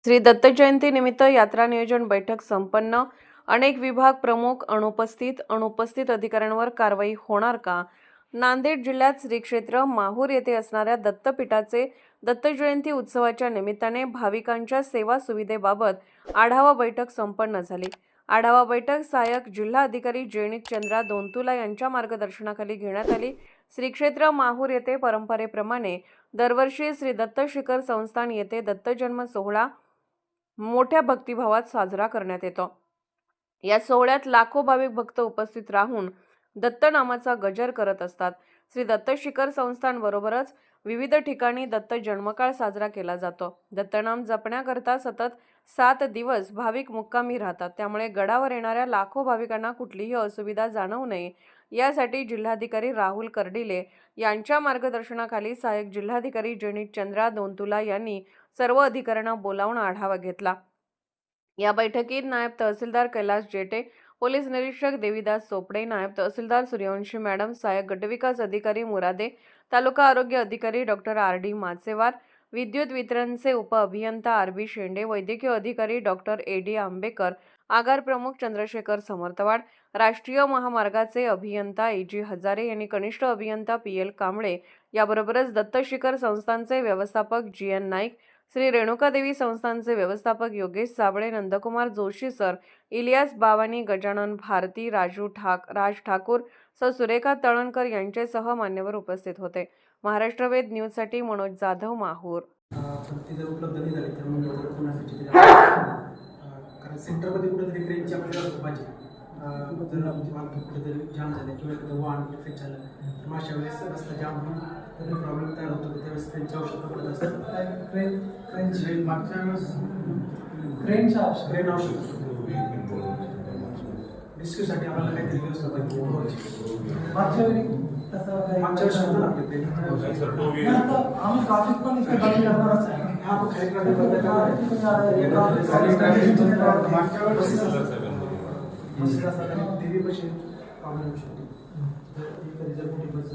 श्री दत्त जयंती निमित्त यात्रा नियोजन बैठक संपन्न। अनेक विभाग प्रमुख अनुपस्थित अधिकाऱ्यांवर कारवाई होणार का? नांदेड जिल्ह्यात श्री क्षेत्र माहूर येथे असणाऱ्या दत्तपीठाचे दत्त जयंती उत्सवाच्या निमित्ताने भाविकांच्या सेवा सुविधेबाबत आढावा बैठक संपन्न झाली। आढावा बैठक सहाय्यक जिल्हा अधिकारी जयनीत चंद्रा दोंतुला यांच्या मार्गदर्शनाखाली घेण्यात आली। श्री क्षेत्र माहूर येथे परंपरेप्रमाणे दरवर्षी श्री दत्त शिखर संस्थान येथे दत्त जन्म सोहळा मोठ्या भक्तिभावात साजरा करण्यात येतो। या सोहळ्यात लाखो भाविक भक्त उपस्थित राहून दत्त नामाचा गजर करत असतात। श्री दत्त शिखर संस्थान बरोबरच विविध ठिकाणी दत्त जन्मकाळ साजरा केला जातो। दत्तनाम जपण्याकरता सतत 7 दिवस भाविक मुक्कामी राहतात। त्यामुळे गडावर येणाऱ्या लाखो भाविकांना कुठलीही असुविधा जाणवू नये यासाठी जिल्हाधिकारी राहुल कर्डिले यांच्या मार्गदर्शनाखाली सहाय्यक जिल्हाधिकारी जयनीत चंद्रा दोंतुला यांनी सर्व अधिकाऱ्यांना बोलावून आढावा घेतला। या बैठकीत नायब तहसीलदार कैलास जेटे, पोलीस निरीक्षक देवीदास चोपडे, नायब तहसीलदार सूर्यवंशी मॅडम, सहाय्यक गटविकास अधिकारी मुरादे, तालुका आरोग्य अधिकारी डॉक्टर RD माचेवार, विद्युत वितरणचे उप अभियंता RB शेंडे, वैद्यकीय अधिकारी डॉक्टर AD आंबेकर, आगार प्रमुख चंद्रशेखर समर्थवाड, राष्ट्रीय महामार्गाचे अभियंता AG हजारे यांनी कनिष्ठ अभियंता PL कांबळे, याबरोबरच दत्त शिखर संस्थानचे व्यवस्थापक GN नाईक, श्री रेणुकादेवी संस्थानचे व्यवस्थापक योगेश साबळे, नंदकुमार जोशी सर, इलियास बावानी, गजानन भारती, राज ठाकूर, सुरेखा तळणकर यांच्यासह मान्यवर उपस्थित होते। महाराष्ट्र वेद न्यूजसाठी मनोज जाधव, माहूर। उपलब्ध नाही झाले तर मग कारण सेंटरमध्ये कुठेतरी ट्रेनची आपल्याला असतं पाहिजे। जर आमची मार्केट कुठेतरी जाम झाले किंवा एखादं वाहन इफेक्ट झालं तर मग अशा वेळेस रस्ता जाम होऊन त्याचा प्रॉब्लेम तयार होतो। त्यावेळेस ट्रेनची आवश्यकता पडत असते। ट्रेन मागच्या वेळेस ट्रेन आवश्यक रिस्क्यूसाठी आम्हाला काहीतरी व्यवस्था पाहिजे। मागच्या वेळेस होतं ना आपल्या ट्रेन आम्ही ट्रॅफिक पण इथे बंद करणारच आहे। हा पण खाली ट्रॅफिक बंद देवी बसेल प्रॉब्लेम होऊ शकतो। जर मोठी बस